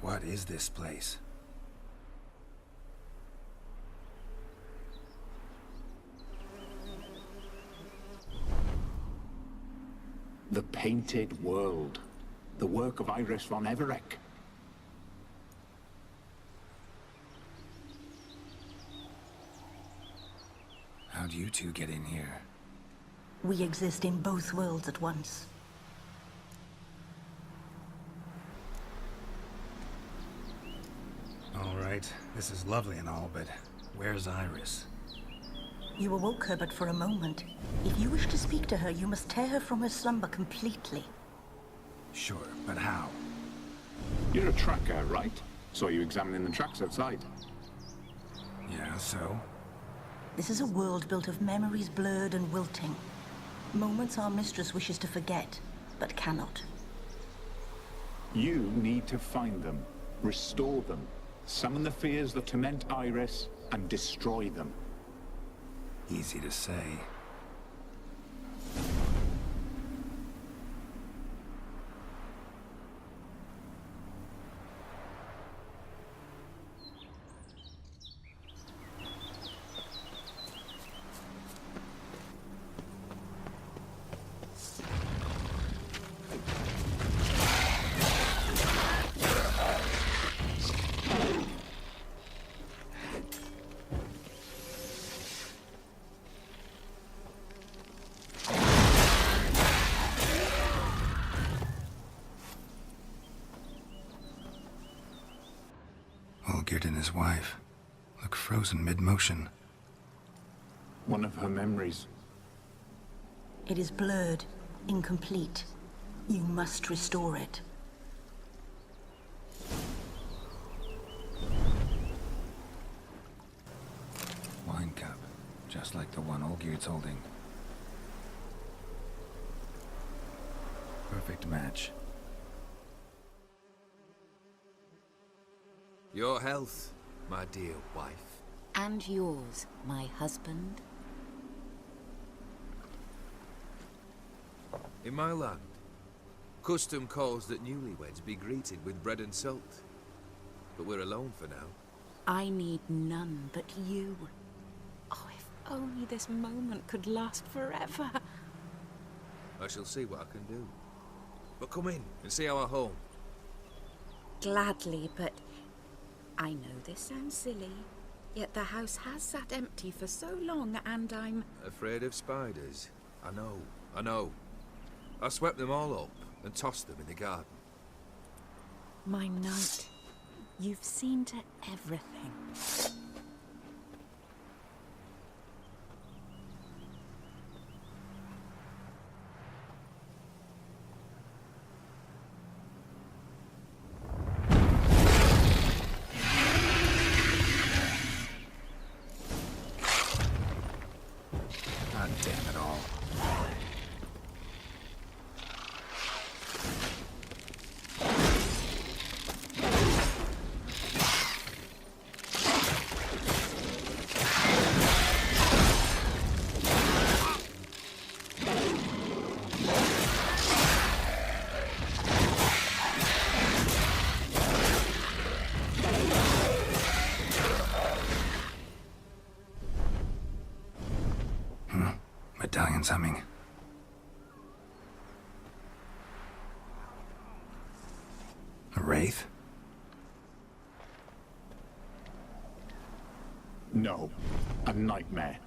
What is this place? The Painted World. The work of Iris von Everec. How'd you two get in here? We exist in both worlds at once. All right, this is lovely and all, but where's Iris? You awoke her but for a moment. If you wish to speak to her, you must tear her from her slumber completely. Sure, but how? You're a tracker, right? Saw you examining the tracks outside. Yeah, so? This is a world built of memories blurred and wilting. Moments our mistress wishes to forget, but cannot. You need to find them, restore them, summon the fears that torment Iris, and destroy them. Easy to say. Olgierd and his wife look frozen mid-motion. One of her memories. It is blurred, incomplete. You must restore it. Wine cup, just like the one Olgierd's holding. Perfect match. Your health, my dear wife. And yours, my husband. In my land, custom calls that newlyweds be greeted with bread and salt. But we're alone for now. I need none but you. Oh, if only this moment could last forever. I shall see what I can do. But come in and see our home. Gladly, but I know this sounds silly, yet the house has sat empty for so long and I'm... Afraid of spiders? I know. I swept them all up and tossed them in the garden. My knight, you've seen to everything. God damn it all. Medallion's humming. A wraith? No, a nightmare.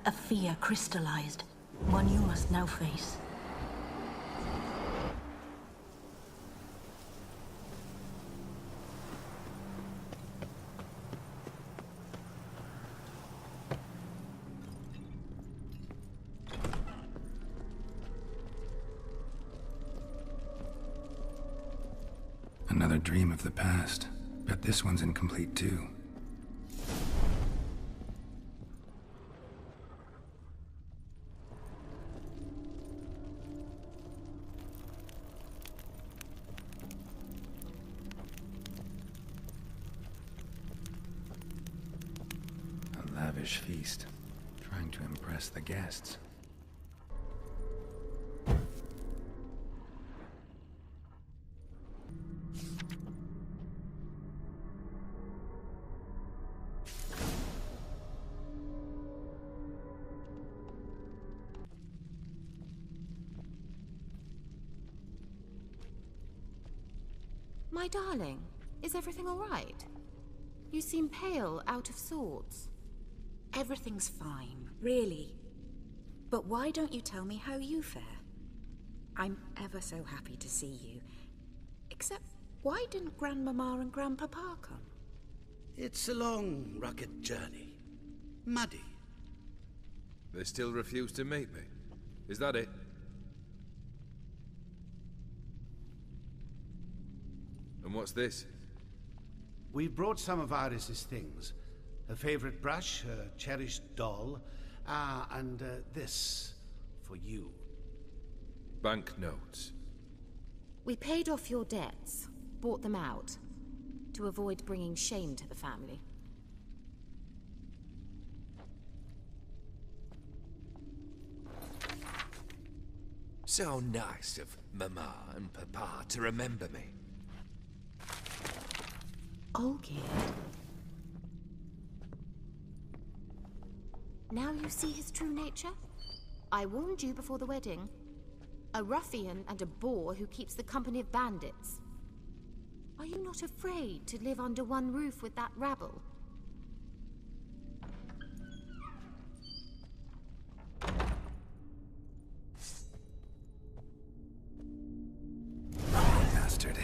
A fear crystallized, one you must now face. Another dream of the past. Bet this one's incomplete too. A lavish feast, trying to impress the guests. My darling, is everything all right? You seem pale, out of sorts. Everything's fine, really. But why don't you tell me how you fare? I'm ever so happy to see you. Except, why didn't Grandmama and Grandpapa come? It's a long, rugged journey. Muddy. They still refuse to meet me. Is that it? And what's this? We've brought some of Iris's things. Her favorite brush, her cherished doll, and this for you. Banknotes. We paid off your debts, bought them out, to avoid bringing shame to the family. So nice of Mama and Papa to remember me. Olgierd. Now you see his true nature? I warned you before the wedding. A ruffian and a boor who keeps the company of bandits. Are you not afraid to live under one roof with that rabble? Bastard.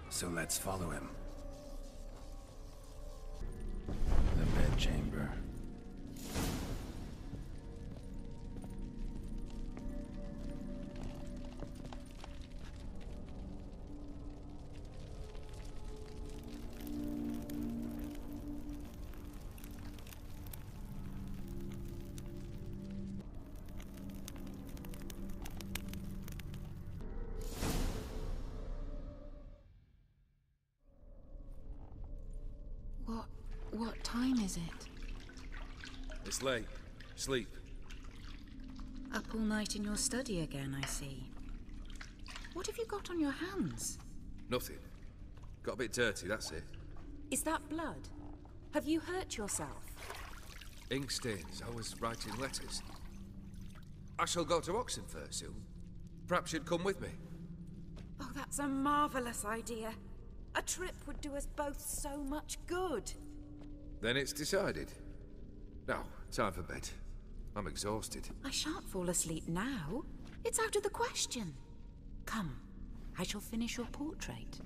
So let's follow him. The bedchamber. What time is it? It's late. Sleep. Up all night in your study again, I see. What have you got on your hands? Nothing. Got a bit dirty, that's it. Is that blood? Have you hurt yourself? Ink stains. I was writing letters. I shall go to Oxenfurt soon. Perhaps you'd come with me. Oh, that's a marvelous idea. A trip would do us both so much good. Then it's decided. Now, time for bed. I'm exhausted. I shan't fall asleep now. It's out of the question. Come, I shall finish your portrait.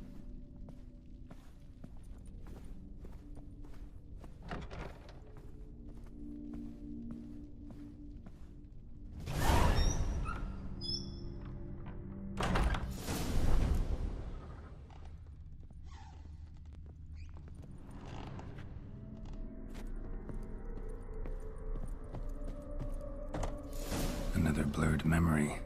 Another blurred memory.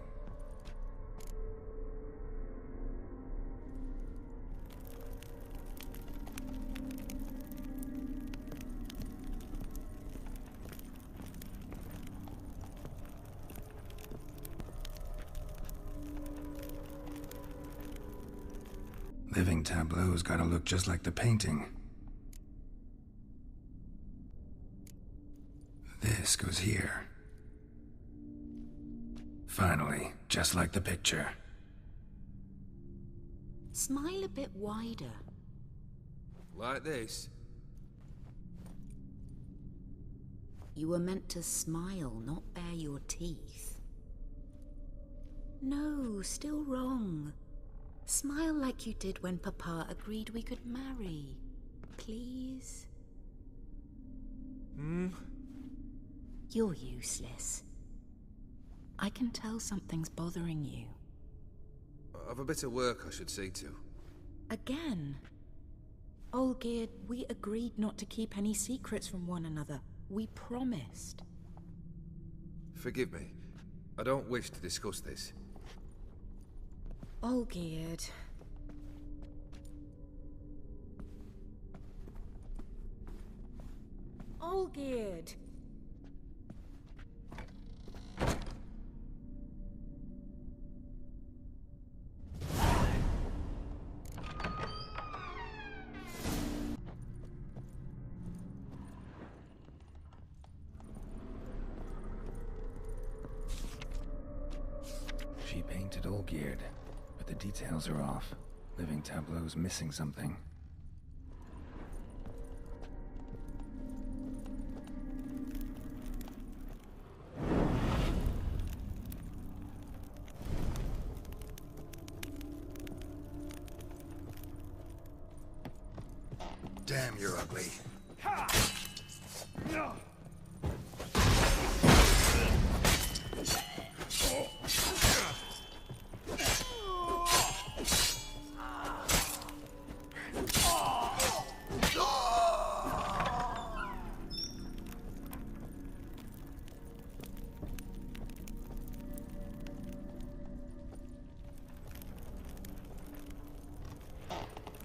Living tableau's gotta look just like the painting. This goes here. Finally, just like the picture. Smile a bit wider. Like this? You were meant to smile, not bare your teeth. No, still wrong. Smile like you did when Papa agreed we could marry. Please? You're useless. I can tell something's bothering you. I've a bit of work I should see to. Again? Olgierd, we agreed not to keep any secrets from one another. We promised. Forgive me. I don't wish to discuss this. Olgierd. Olgierd! Painted all geared, but the details are off. Living tableau's missing something. Damn, you're ugly.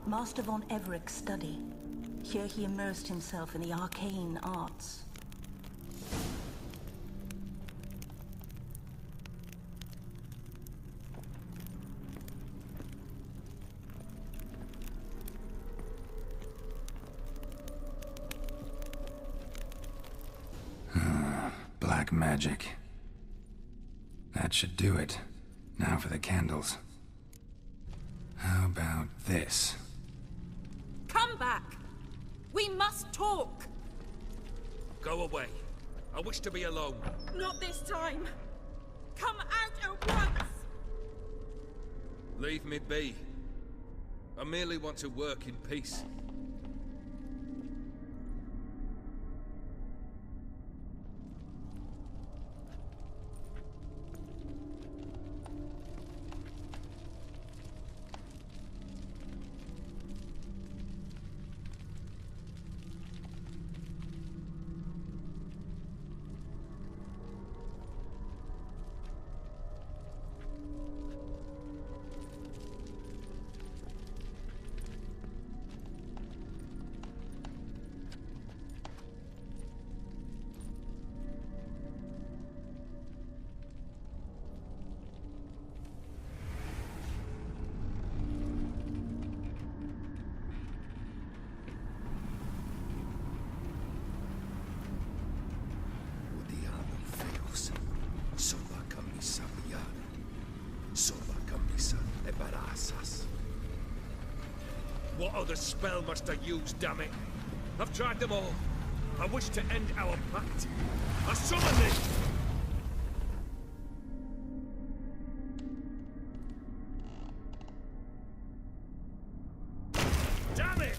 Master von Everett's study. Here he immersed himself in the arcane arts. Black magic. That should do it. Now for the candles. How about this? Come back! We must talk! Go away. I wish to be alone. Not this time! Come out at once! Leave me be. I merely want to work in peace. What other spell must I use, damn it? I've tried them all. I wish to end our pact. I summon thee! Damn it!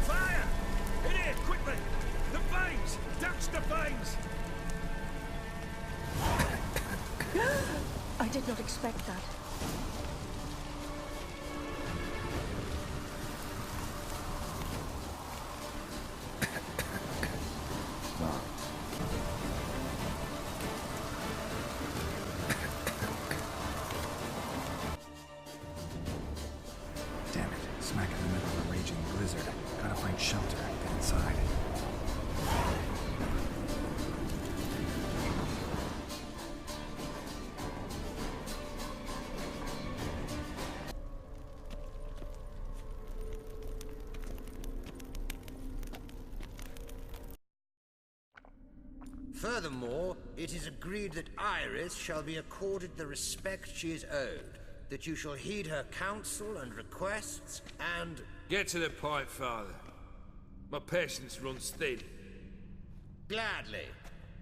Fire! In here, quickly! The veins! Dash the veins! I did not expect that. Damn it. Smack in the middle of a raging blizzard. Gotta find shelter. Get inside. Furthermore, it is agreed that Iris shall be accorded the respect she is owed, that you shall heed her counsel and requests, and... Get to the point, Father. My patience runs thin. Gladly.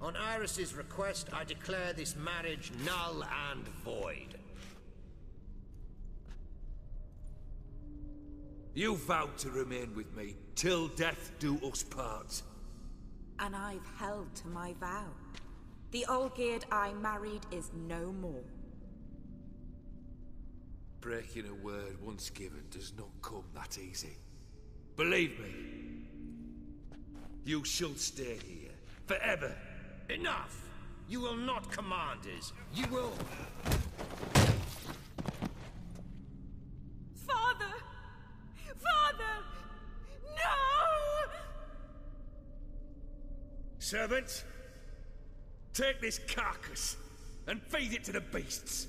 On Iris's request, I declare this marriage null and void. You vowed to remain with me, till death do us part. And I've held to my vow. The Olgierd I married is no more. Breaking a word once given does not come that easy. Believe me. You shall stay here, forever. Enough! You will not command us. You will... Father! Father! No! Servants, take this carcass and feed it to the beasts.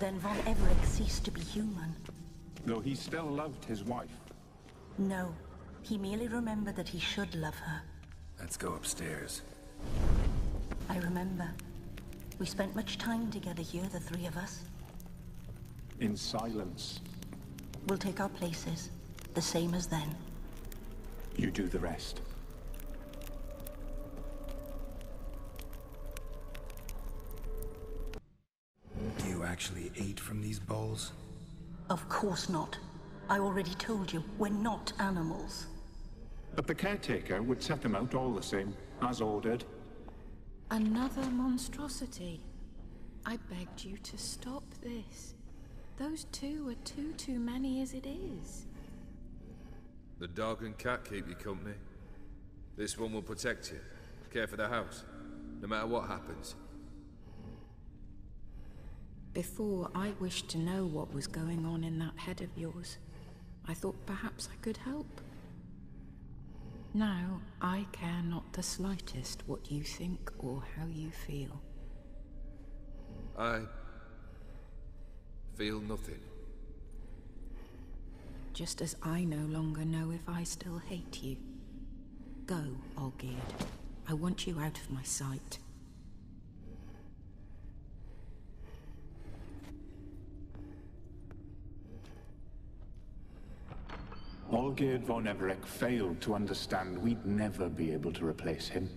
Then von Everett ceased to be human. Though he still loved his wife. No, he merely remembered that he should love her. Let's go upstairs. I remember. We spent much time together here, the three of us. In silence. We'll take our places, the same as then. You do the rest. You actually ate from these bowls? Of course not. I already told you, we're not animals. But the caretaker would set them out all the same, as ordered. Another monstrosity. I begged you to stop this. Those two are too many as it is. The dog and cat keep you company. This one will protect you, care for the house, no matter what happens. Before, I wished to know what was going on in that head of yours. I thought perhaps I could help. Now, I care not the slightest what you think or how you feel. I feel nothing. Just as I no longer know if I still hate you. Go, Olgierd. I want you out of my sight. Olgierd von Everett failed to understand we'd never be able to replace him.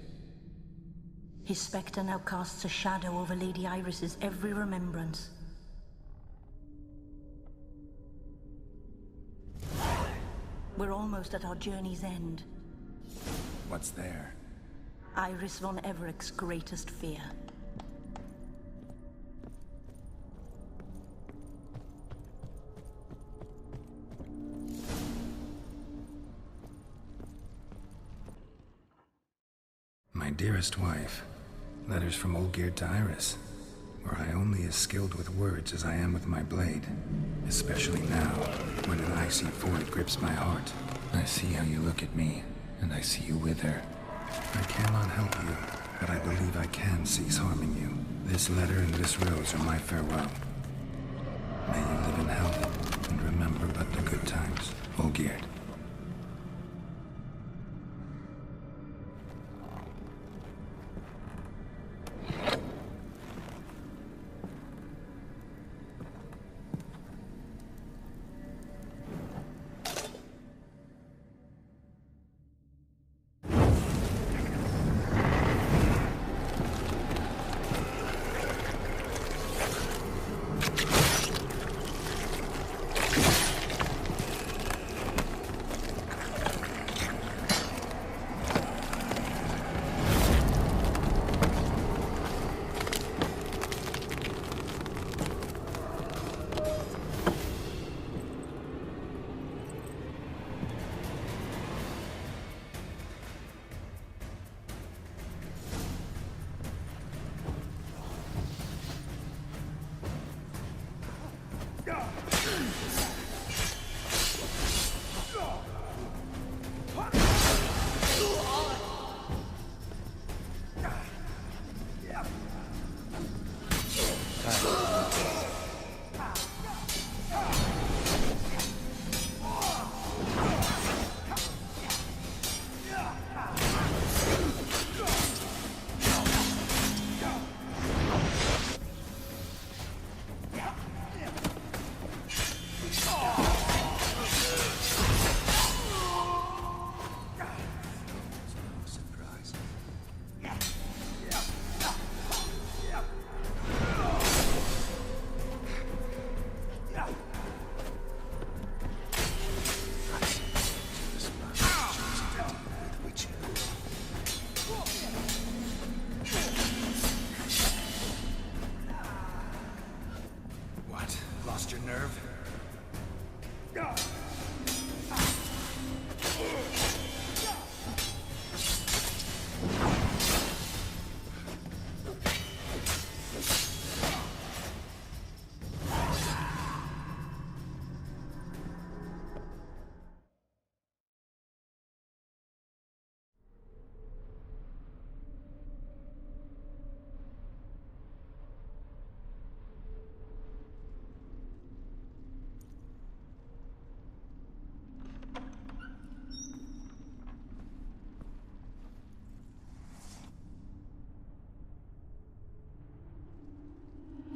His spectre now casts a shadow over Lady Iris's every remembrance. We're almost at our journey's end. What's there? Iris von Everett's greatest fear. My dearest wife. Letters from Olgierd to Iris. Were I only as skilled with words as I am with my blade. Especially now, when an icy void grips my heart. I see how you look at me, and I see you wither. I cannot help you, but I believe I can cease harming you. This letter and this rose are my farewell. May you live in health, and remember but the good times. Olgierd.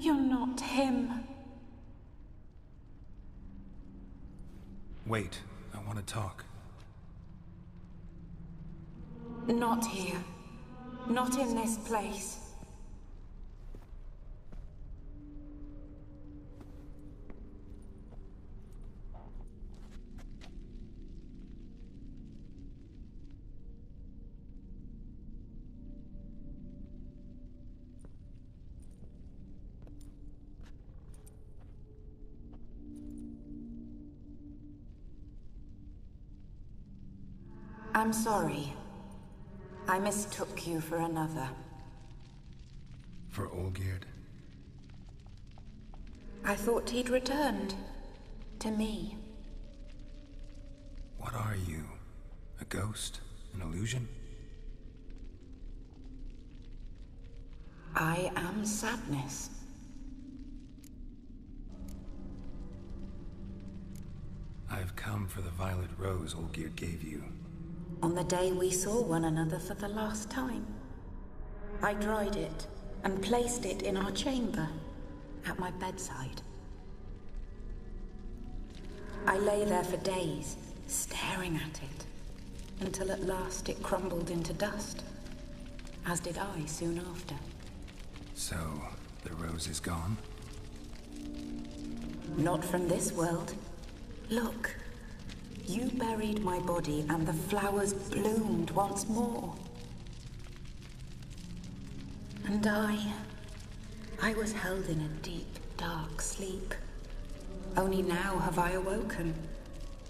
You're not him. Wait, I want to talk. Not here. Not in this place. I'm sorry. I mistook you for another. For Olgierd? I thought he'd returned. To me. What are you? A ghost? An illusion? I am sadness. I've come for the violet rose Olgierd gave you. On the day we saw one another for the last time, I dried it and placed it in our chamber, at my bedside. I lay there for days, staring at it, until at last it crumbled into dust, as did I soon after. So, the rose is gone? Not from this world. Look. You buried my body and the flowers bloomed once more. And I was held in a deep, dark sleep. Only now have I awoken,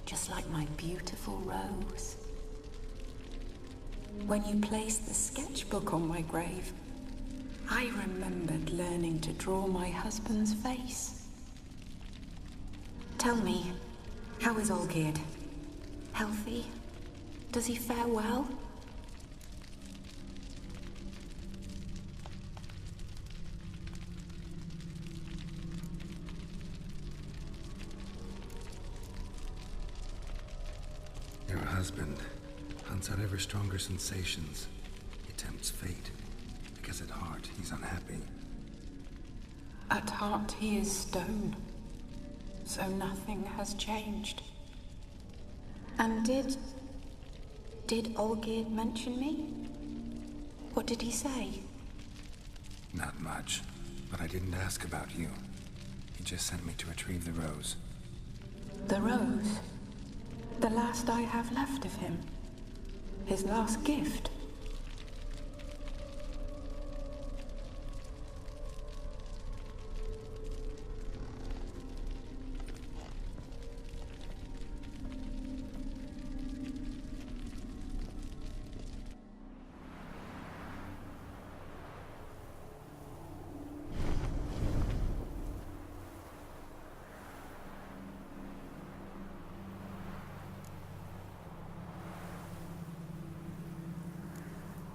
just like my beautiful rose. When you placed the sketchbook on my grave, I remembered learning to draw my husband's face. Tell me, how is Olgierd? Healthy? Does he fare well? Your husband hunts out ever stronger sensations. He tempts fate, because at heart he's unhappy. At heart he is stone, so nothing has changed. And did Olgierd mention me? What did he say? Not much, but I didn't ask about you. He just sent me to retrieve the rose. The rose? The last I have left of him? His last gift?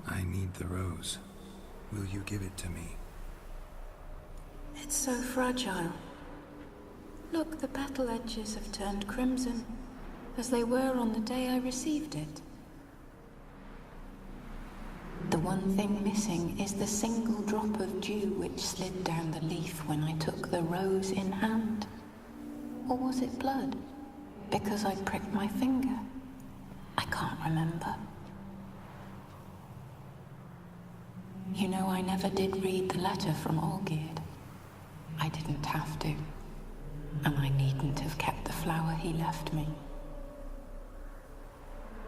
I need the rose. Will you give it to me? It's so fragile. Look, the petal edges have turned crimson, as they were on the day I received it. The one thing missing is the single drop of dew which slid down the leaf when I took the rose in hand. Or was it blood? Because I pricked my finger? I can't remember. You know, I never did read the letter from Olgierd. I didn't have to. And I needn't have kept the flower he left me.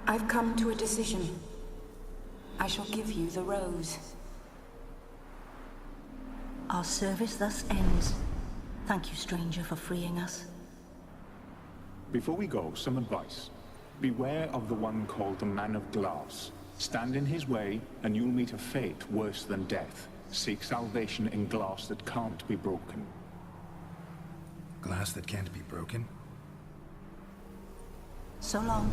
I've come to a decision. I shall give you the rose. Our service thus ends. Thank you, stranger, for freeing us. Before we go, some advice. Beware of the one called the Man of Glass. Stand in his way, and you'll meet a fate worse than death. Seek salvation in glass that can't be broken. Glass that can't be broken? So long.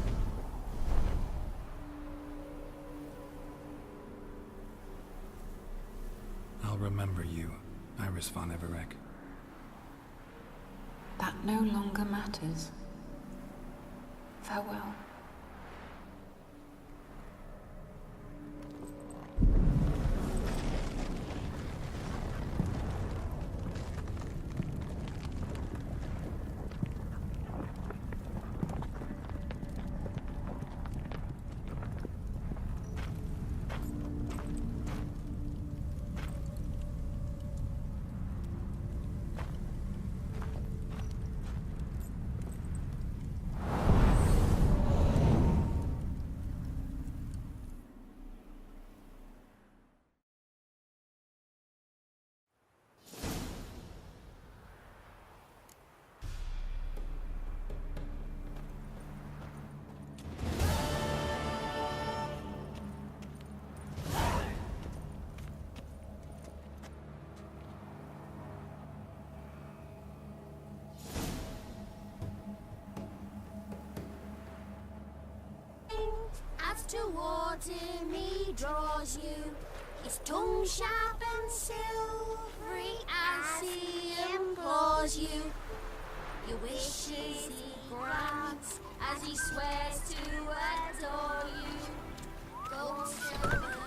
I'll remember you, Iris von Everec. That no longer matters. Farewell. towards him he draws you. His tongue sharp and silvery as he implores you. Your wishes he grants as he swears to adore you. Gold, silver,